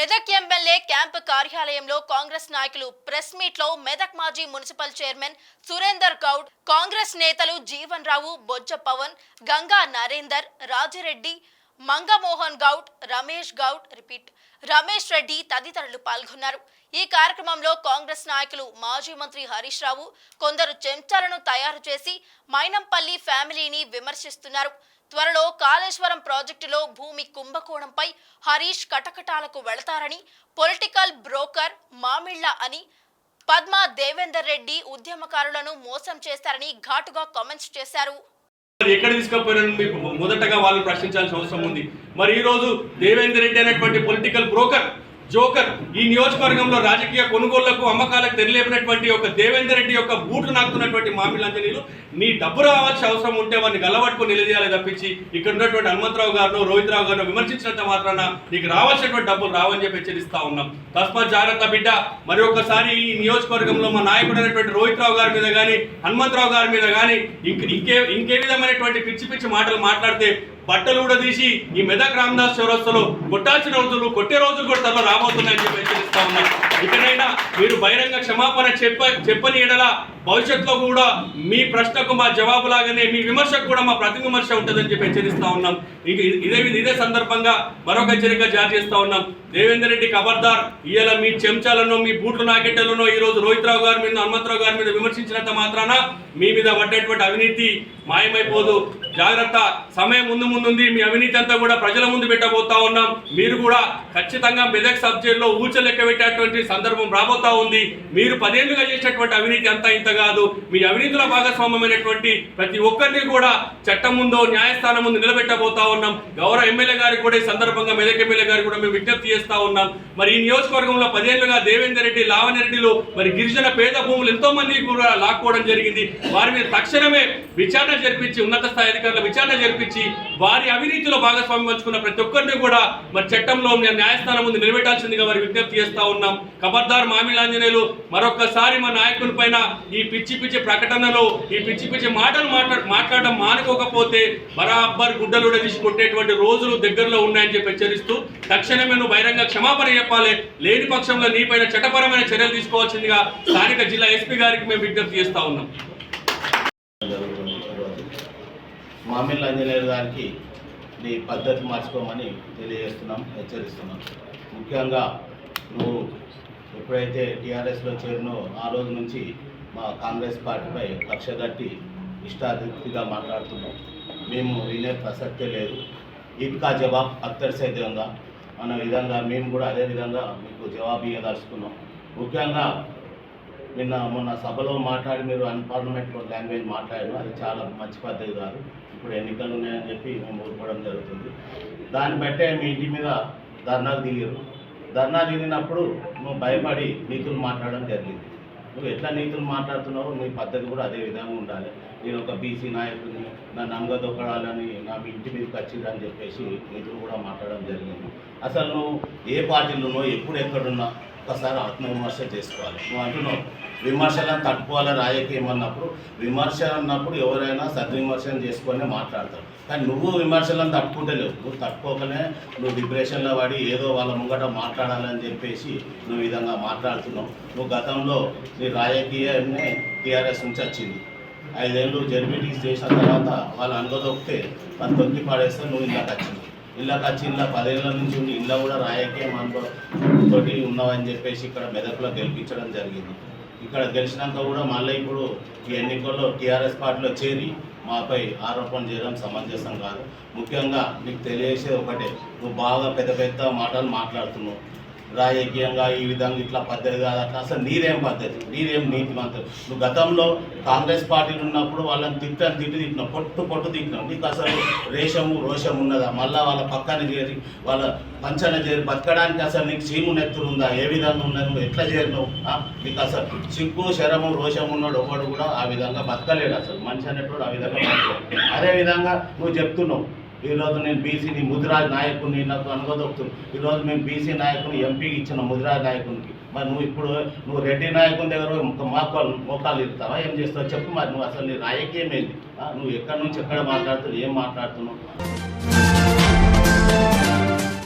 Medak MLA camp కార్యాలయంలో కాంగ్రెస్ నాయకులు press meet లో మెదక్ మాజీ మున్సిపల్ చైర్మన్ సురేందర్ గౌడ్, కాంగ్రెస్ నేతలు జీవన్ రావు, బొజ్జ పవన్, గంగా నరేందర్, రాజిరెడ్డి, మంగమోహన్ గౌడ్, రమేష్ రెడ్డి తదితరులు పాల్గొన్నారు. ఈ కార్యక్రమంలో కాంగ్రెస్ నాయకులు మాజీ మంత్రి హరీష్ రావు కొందరు చెంచాలను తయారు చేసి మైనంపల్లి ఫ్యామిలీని విమర్శిస్తున్నారు. త్వరలో కాళేశ్వరం ప్రాజెక్టులో భూమి కుంభకోణంపై హరీష్ కటకటాలకు వెళతారని, పొలిటికల్ బ్రోకర్ మామిళ్ళ అని పద్మా దేవేందర్ రెడ్డి ఉద్యమకారులను మోసం చేస్తారని ఘాటుగా కామెంట్స్ చేశారు. ఎక్కడ తీసుకుపోయినా మీకు మొదటగా వాళ్ళని ప్రశ్నించాల్సిన అవసరం ఉంది. మరి ఈ రోజు దేవేందర్ రెడ్డి అనేటువంటి పొలిటికల్ బ్రోకర్, జోకర్ ఈ నియోజకవర్గంలో రాజకీయ కొనుగోళ్లకు అమ్మకాలకు తెరలేపినటువంటి ఒక దేవేందర్ రెడ్డి యొక్క బూట్లు నాకుతున్నటువంటి మామిళ్ళ అంజనీలు, నీ డబ్బు రావాల్సిన అవసరం ఉంటే వారిని గల్లబట్టుకుని నిలదీయాలి తప్పించి ఇక్కడ ఉన్నటువంటి హనుమంతరావు గారిను, రోహిత్ రావు గారిను విమర్శించినంత మాత్రాన నీకు రావాల్సినటువంటి డబ్బులు రావని చెప్పి హెచ్చరిస్తా ఉన్నాం. తస్మాత్ జాగ్రత్త బిడ్డ. మరి ఒకసారి ఈ నియోజకవర్గంలో మా నాయకుడు అనేటువంటి రోహిత్ రావు గారి మీద కానీ, హనుమంతరావు గారి మీద కానీ ఇంకే విధమైనటువంటి పిచ్చి పిచ్చి మాటలు మాట్లాడితే బట్టలు కూడా తీసి ఈ మెదక్ రామదాస్ చౌరస్తాలో కొట్టాల్సిన రోజులు, కొట్టే రోజులు కూడా త్వరలో రాబోతున్నాయని చెప్పి హెచ్చరిస్తా ఉన్నాం. ఇకనైనా మీరు బహిరంగ క్షమాపణ చెప్పని ఎడల భవిష్యత్తులో కూడా మీ ప్రశ్నకు మా జవాబు లాగానే మీ విమర్శకు కూడా మా ప్రతి విమర్శ ఉంటుందని చెప్పి హెచ్చరిస్తా ఉన్నాం. ఇదే సందర్భంగా మరొక హెచ్చరిక జారీ చేస్తా ఉన్నాం. దేవేందర్ రెడ్డి ఖబర్దార్, ఇవాళ మీ చెంచాలను, మీ బూట్లు నాకెట్టలను ఈ రోజు రోహిత్ రావు గారి మీద, హనుమంతరావు గారి మీద విమర్శించినంత మాత్రాన మీ మీద పడ్డటువంటి అవినీతి మాయమైపోదు. జాగ్రత్త. సమయం ముందుంది. మీ అవినీతి అంతా కూడా ప్రజల ముందు పెట్టబోతా ఉన్నాం. మీరు కూడా ఖచ్చితంగా మెదక్ సబ్ జైల్లో ఊచ లెక్క పెట్టేటువంటి సందర్భం రాబోతా ఉంది. మీరు 10 ఏళ్లుగా చేసినటువంటి అవినీతి అంతా ఇంత కాదు. మీ అవినీతిలో భాగస్వామ్యమైనటువంటి ప్రతి ఒక్కరిని కూడా చట్టం ముందో, న్యాయస్థానం ముందు నిలబెట్టబోతా ఉన్నాం. గౌరవ ఎమ్మెల్యే గారికి కూడా ఈ సందర్భంగా, మెదక్ ఎమ్మెల్యే గారికి కూడా మేము విజ్ఞప్తి చేస్తా ఉన్నాం. మరి ఈ నియోజకవర్గంలో 10 ఏళ్లుగా దేవేందర్ రెడ్డి, లావణ్య రెడ్డిలు మరి గిరిజన పేద భూములు ఎంతో మంది కూడా లాక్కోవడం జరిగింది. వారి మీద తక్షణమే విచారణ జరిపించి, ఉన్నత స్థాయి అధికారుల విచారణ జరిపించి వారి అవినీతిలో భాగస్వామ్యం పంచుకున్న ప్రతి ఒక్కరిని కూడా మరి చట్టంలో, న్యాయస్థానం ముందు నిలబెట్టాల్సిందిగా వారి విజ్ఞప్తి చేస్తా ఉన్నాం. ఖబర్దార్ మామిళ్ళ ఆంజనేయులు, మరొక్కసారి మా నాయకుల పైన ఈ పిచ్చి పిచ్చి ప్రకటనలు, ఈ పిచ్చి పిచ్చి మాటలు మాట్లాడడం మానుకోకపోతే బరాబర్ గుడ్డలు తీసి కొట్టేటువంటి రోజులు దగ్గరలో ఉన్నాయని చెప్పి హెచ్చరిస్తూ తక్షణమే నువ్వు బహిరంగ క్షమాపణ చెప్పాలి. లేని పక్షంలో నీపైన చట్టపరమైన చర్యలు తీసుకోవాల్సిందిగా స్థానిక జిల్లా ఎస్పీ గారికి మేము విజ్ఞప్తి చేస్తా ఉన్నాం. మామిళ్ళ ఆంజనేయులు గారికి నీ పద్ధతి మార్చుకోమని తెలియజేస్తున్నాం, హెచ్చరిస్తున్నాం. ముఖ్యంగా నువ్వు ఎప్పుడైతే టీఆర్ఎస్లో చేరినో ఆ రోజు నుంచి మా కాంగ్రెస్ పార్టీపై కక్ష కట్టి ఇష్టాధిక్తిగా మాట్లాడుతున్నాం. మేము వినే ప్రసక్తే లేదు. ఇన్కా జవాబ్ అత్తర్ సే దేంగా అన్న విధంగా మేము కూడా అదే విధంగా మీకు జవాబు ఇవ్వదలుచుకున్నాం. ముఖ్యంగా మొన్న సభలో మాట్లాడి మీరు అన్పార్లమెంటరీ లాంగ్వేజ్ మాట్లాడారు. అది చాలా మంచి పద్ధతి కాదు. ఇప్పుడు ఎన్నికలు ఉన్నాయని చెప్పి మేము ఊరుకోవడం జరుగుతుంది. దాన్ని బట్టే మీ ఇంటి మీద ధర్నాలు దిగారు. ధర్నా దిగినప్పుడు నువ్వు భయపడి నీతులు మాట్లాడడం జరిగింది. నువ్వు ఎట్లా నీతులు మాట్లాడుతున్నావు, నీ పద్ధతి కూడా అదే విధంగా ఉండాలి. నేను ఒక బీసీ నాయకుడిని, నన్ను అంగదొక్కడాలని నా ఇంటి మీదకి వచ్చిందని చెప్పేసి నీతులు కూడా మాట్లాడడం జరిగింది. అసలు నువ్వు ఏ పార్టీలో ఉన్నావు, ఎప్పుడు ఎక్కడున్నా ఒకసారి ఆత్మవిమర్శ చేసుకోవాలి. నువ్వు అంటున్నావు విమర్శలను తట్టుకోవాలి రాజకీయం అన్నప్పుడు, విమర్శ అన్నప్పుడు ఎవరైనా సద్విమర్శనం చేసుకొని మాట్లాడతారు. కానీ నువ్వు విమర్శలను తట్టుకుంటలేవు. నువ్వు తట్టుకోకనే నువ్వు డిప్రెషన్లో పడి ఏదో వాళ్ళ ముంగట మాట్లాడాలని చెప్పేసి నువ్వు ఈ విధంగా మాట్లాడుతున్నావు. నువ్వు గతంలో నీ రాజకీయాన్ని టీఆర్ఎస్ నుంచి వచ్చింది. 5 ఏళ్ళు జడ్పీటీసీ చేసిన తర్వాత వాళ్ళు అనుగదొక్కితే వాళ్ళు తొక్కి పడేస్తే నువ్వు ఇళ్ళకి వచ్చింది. ఇళ్ళకి వచ్చి ఇలా 10 ఏళ్ళ నుంచి ఉండి ఇళ్ళ కూడా రాజకీయం అనుభవంతో ఉన్నావని చెప్పేసి ఇక్కడ మెదక్లో గెలిపించడం జరిగింది. ఇక్కడ గెలిచినాక కూడా మళ్ళీ ఇప్పుడు ఈ ఎన్నికల్లో టీఆర్ఎస్ పార్టీలో చేరి మాపై ఆరోపణ చేయడం సమంజసం కాదు. ముఖ్యంగా నీకు తెలియజేసేది ఒకటే, నువ్వు బాగా పెద్ద పెద్ద మాటలు మాట్లాడుతున్నావు. రాజకీయంగా ఈ విధంగా ఇట్లా పద్ధతి కాదు, అట్లా అసలు నీదేం పద్ధతి, నీదేం నీతిమంతులు. నువ్వు గతంలో కాంగ్రెస్ పార్టీలు ఉన్నప్పుడు వాళ్ళని తిట్టినావు, పొట్టు తిట్టినావు. నీకు అసలు రోషం ఉన్నదా? మళ్ళీ వాళ్ళ పక్కన చేరి, వాళ్ళ పంచన చేరి బతకడానికి అసలు నీకు చీము నెత్తురు ఉందా? ఏ విధంగా ఉన్నది? నువ్వు ఎట్లా చేరినావు? నీకు అసలు సిగ్గు, శరము, రోషం ఉన్నాడు ఒకడు కూడా ఆ విధంగా బతకలేడు. అసలు మనిషి అనేటోడు ఆ విధంగా బతకలేడు. అదేవిధంగా నువ్వు చెప్తున్నావు ఈరోజు నేను బీసీని ముదిరాజ్ నాయకుడిని నాకు అనుగదొక్కుతున్నాను. ఈరోజు మేము బీసీ నాయకుని ఎంపీకి ఇచ్చిన ముదిరాజ్ నాయకునికి. మరి నువ్వు రెడ్డి నాయకుని దగ్గర మోకాలు ఇస్తావా? ఏం చేస్తావు చెప్పు. మరి నువ్వు అసలు నీ రాజకీయం ఏంటి? నువ్వు ఎక్కడి నుంచి ఎక్కడ మాట్లాడుతున్నావు, ఏం మాట్లాడుతున్నావు?